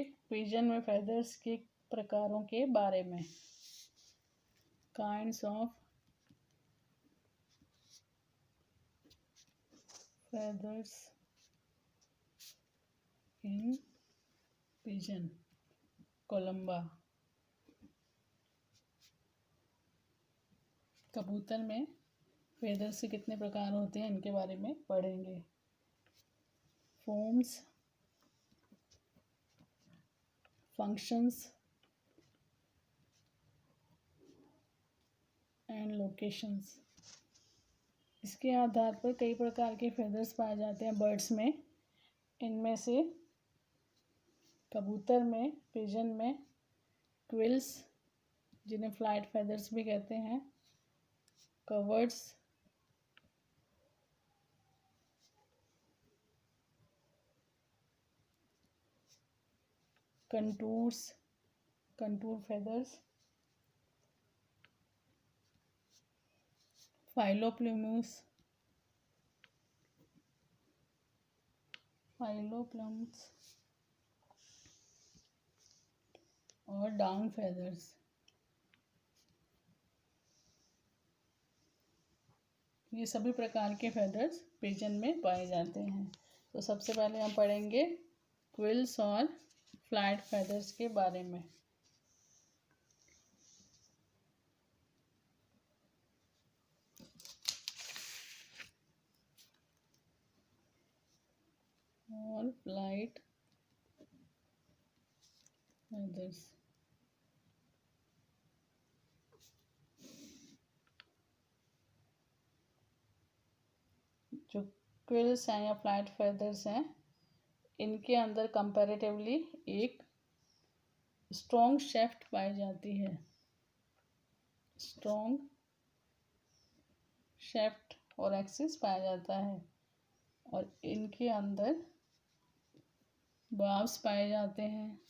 पढ़ेंगे पिजन में फेदर्स के प्रकारों के बारे में। Kinds of feathers in pigeon Columba. कबूतर में फेदर्स के कितने प्रकार होते हैं इनके बारे में पढ़ेंगे। Forms, functions and locations. इसके आधार पर कई प्रकार के फेदर्स पाए जाते हैं बर्ड्स में। इनमें से कबूतर में, पिजन में क्विल्स जिन्हें फ्लाइट फेदर्स भी कहते हैं, कवर्ड्स, कंटूर फेदर्स, फाइलोप्लूम्स और डाउन फेदर्स। ये सभी प्रकार के फेदर्स पिजन में पाए जाते हैं। तो सबसे पहले हम पढ़ेंगे क्विल्स और फ्लाइट फेदर्स के बारे में। और फ्लाइट फेदर्स। जो क्विल्स हैं या फ्लाइट फेदर्स हैं, इनके अंदर कंपैरेटिवली एक स्ट्रॉन्ग शेफ्ट पाई जाती है। स्ट्रॉन्ग शेफ्ट और एक्सिस पाया जाता है और इनके अंदर बार्ब्स पाए जाते हैं।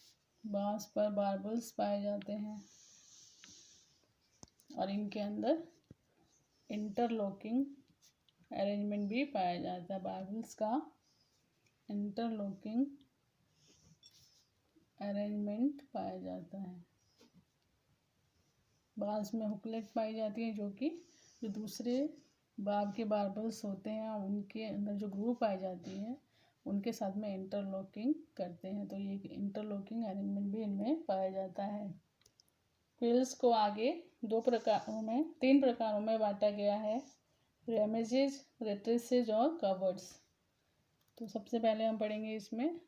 बार्ब्स पर बार्बल्स पाए जाते हैं और इनके अंदर इंटरलॉकिंग अरेंजमेंट भी पाया जाता है। बार्बल्स का इंटरलॉकिंग अरेंजमेंट पाया जाता है। बार्ब्स में हुकलेट पाई जाती है, जो कि जो दूसरे बार्ब के बार्बल्स होते हैं उनके अंदर जो ग्रूव पाई जाती है उनके साथ में इंटरलॉकिंग करते हैं। तो ये इंटरलॉकिंग अरेंजमेंट भी इनमें पाया जाता है। क्विल्स को आगे तीन प्रकारों में बांटा गया है, रेमिजेज, रेट्रिसेज और कवर्ड्स। तो सबसे पहले हम पढ़ेंगे इसमें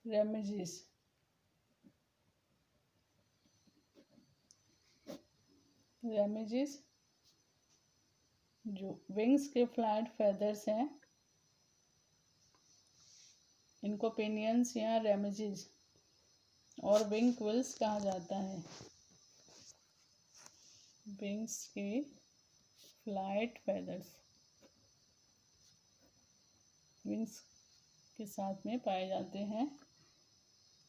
रेमिजेज। रेमिजेज जो विंग्स के फ्लाइट फेदर्स हैं, इनको पिनियंस या रेमिजेज और विंग क्विल्स कहा जाता है। विंग्स के फ्लाइट फेदर्स विंग्स के साथ में पाए जाते हैं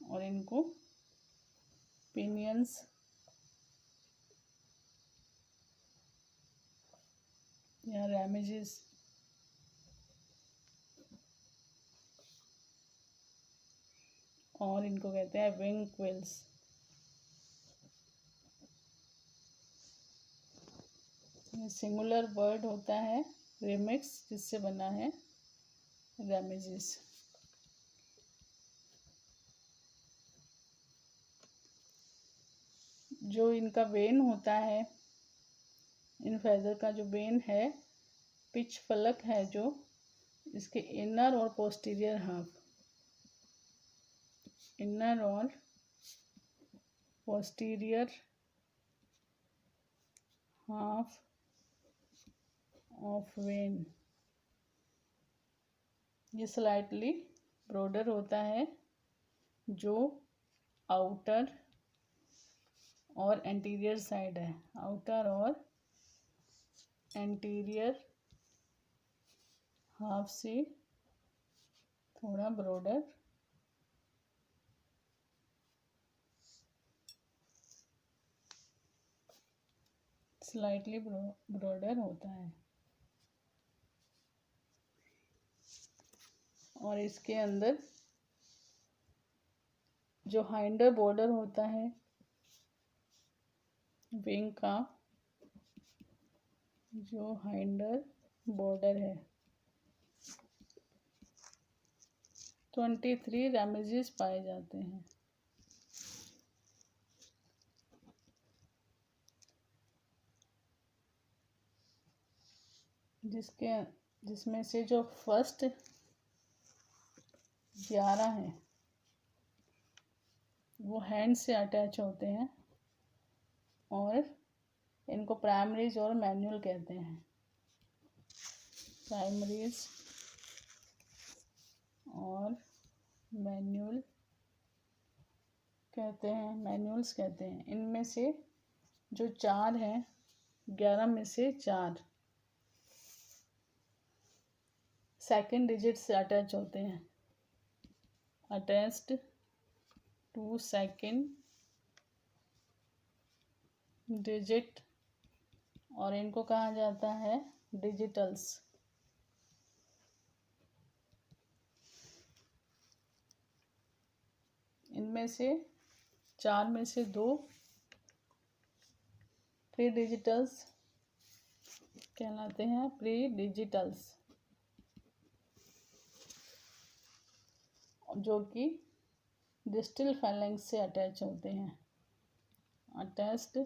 और इनको पिनियंस या रेमिजेस और इनको कहते हैं विंग क्विल्स। सिंगुलर वर्ड होता है रिमिक्स, जिससे बना है रेमिजेस। जो इनका वेन होता है, इन फेदर का जो वेन है, पिच फलक है जो इसके इनर और पोस्टीरियर हाफ, इनर और पोस्टीरियर हाफ ऑफ वेन, ये स्लाइटली ब्रॉडर होता है, जो आउटर और एंटीरियर साइड है। आउटर और एंटीरियर हाफ से थोड़ा ब्रॉडर स्लाइटली ब्रॉडर होता है और इसके अंदर जो हाइंडर बॉर्डर होता है विंग का, जो हाइंडर बॉर्डर है, 23 रेमिजेस पाए जाते हैं। जिसमें से जो फर्स्ट 11 हैं वो हैंड से अटैच होते हैं और इनको प्राइमरीज और मैनुअल कहते हैं। प्राइमरीज और मैनुअल कहते हैं, मैनुअल्स कहते हैं। इनमें से जो 4 हैं, 11 में से 4 सेकंड डिजिट से अटैच होते हैं, अटैच्ड टू सेकंड डिजिट, और इनको कहा जाता है डिजिटल्स। इनमें से 4 में से 2 प्री डिजिटल्स कहलाते हैं, प्री डिजिटल्स, जो कि डिस्टल फैलेंक्स से अटैच होते हैं, अटैच्ड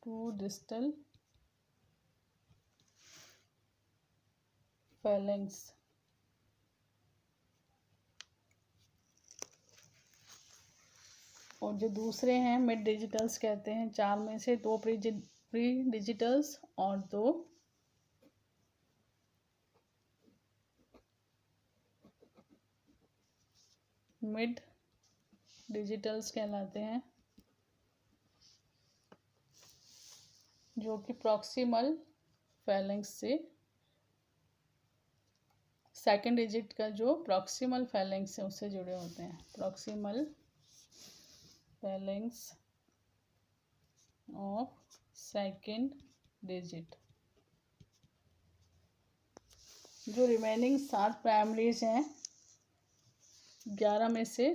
टू डिस्टल फैलेंक्स। और जो दूसरे हैं मिड डिजिटल्स कहते हैं। 4 में से 2 प्री डिजिटल्स और 2 मिड डिजिटल्स कहलाते हैं, जो कि प्रॉक्सिमल फैलेंक्स से, सेकंड डिजिट का जो प्रॉक्सिमल फैलेंक्स है उससे जुड़े होते हैं। Proximal phalanx of second digit. जो रिमेनिंग 7 प्राइमरीज हैं, 11 में से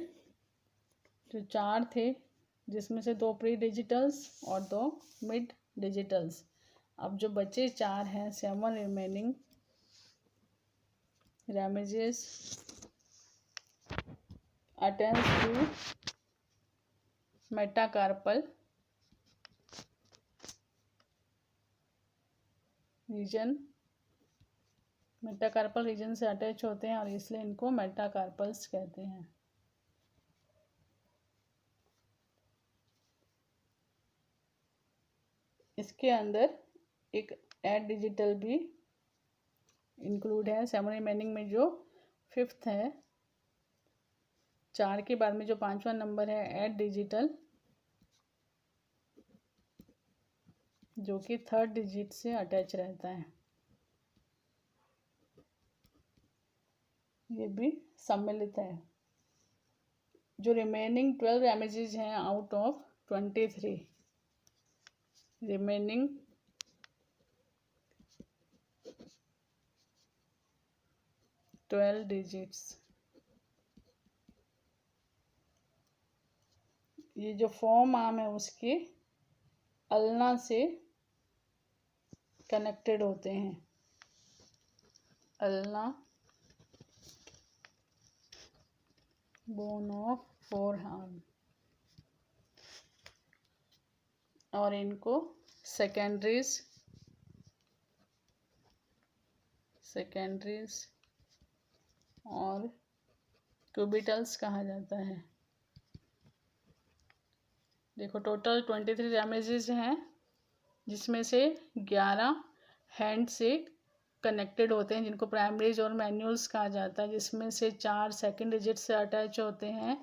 जो 4 थे, जिसमें से 2 प्री डिजिटल्स और 2 मिड डिजिटल्स। अब जो बचे 4 हैं, 7 remaining remiges attach to metacarpal region, metacarpal region से अटैच होते हैं और इसलिए इनको मेटाकार्पल्स कहते हैं। इसके अंदर एक एड डिजिटल भी इंक्लूड है। 7 रिमेनिंग में जो 5th है, 4 के बाद में जो 5वां नंबर है एड डिजिटल, जो कि 3rd डिजिट से अटैच रहता है। ये भी सम्मिलित है। जो रिमेनिंग 12 रेमिजेस हैं आउट ऑफ 23, रिमेनिंग 12 डिजिट्स, ये जो फॉर्म आर्म है उसके अल्ना से कनेक्टेड होते हैं। अल्ना बोन ऑफ फोरआर्म, और इनको सेकेंडरीज और क्यूबिटल्स कहा जाता है। देखो टोटल 23 रेमिजेस हैं, जिसमें से 11 हैंड से कनेक्टेड होते हैं, जिनको प्राइमरीज और मैनुअल्स कहा जाता है, जिसमें से 4 सेकंड डिजिट से अटैच होते हैं,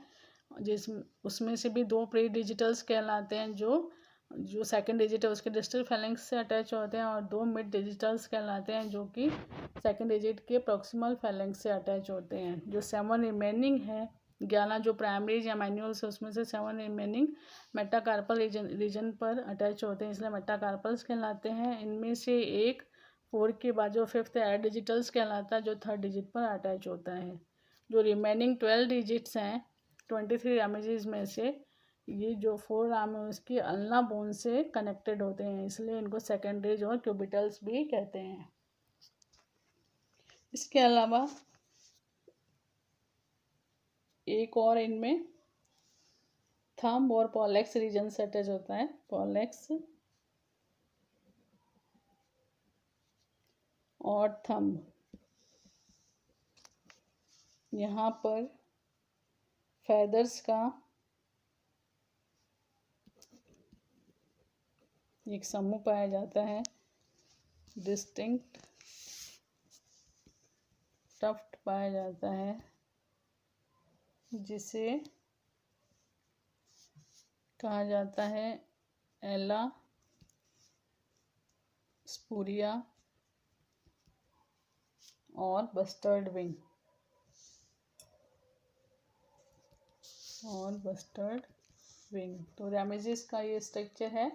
उसमें से भी 2 प्री डिजिटल्स कहलाते हैं, जो सेकंड डिजिट है उसके डिस्टल फैलेंक्स से अटैच होते हैं, और 2 मिड डिजिटल्स कहलाते हैं, जो कि सेकंड डिजिट के प्रॉक्सिमल फैलेंक्स से अटैच होते हैं। जो 7 रिमेनिंग है, 11 जो प्राइमरीज या मैनुअल्स है, उसमें से 7 रिमेनिंग मेटाकार्पल रीजन पर अटैच होते हैं, इसलिए मेटाकार्पल्स कहलाते हैं। इनमें से एक 4 के बाद जो 5th एड डिजिटल्स कहलाता है, जो 3rd डिजिट पर अटैच होता है। जो रिमेनिंग 12 डिजिट्स हैं 23 रैमेजेस में से ये जो 4 रैम है उसकी अल्ना बोन से कनेक्टेड होते हैं, इसलिए इनको सेकेंडरीज और क्यूबिटल्स भी कहते हैं। इसके अलावा एक और इनमें थंब और पॉलेक्स रीजन से अटैच होता है। पॉलेक्स और थंब, यहाँ पर फेदर्स का एक समूह पाया जाता है। डिस्टिंक्ट टफ्ट पाया जाता है, जिसे कहा जाता है एला स्पूरिया और बस्टर्ड विंग तो रैमेजेस का ये स्ट्रक्चर है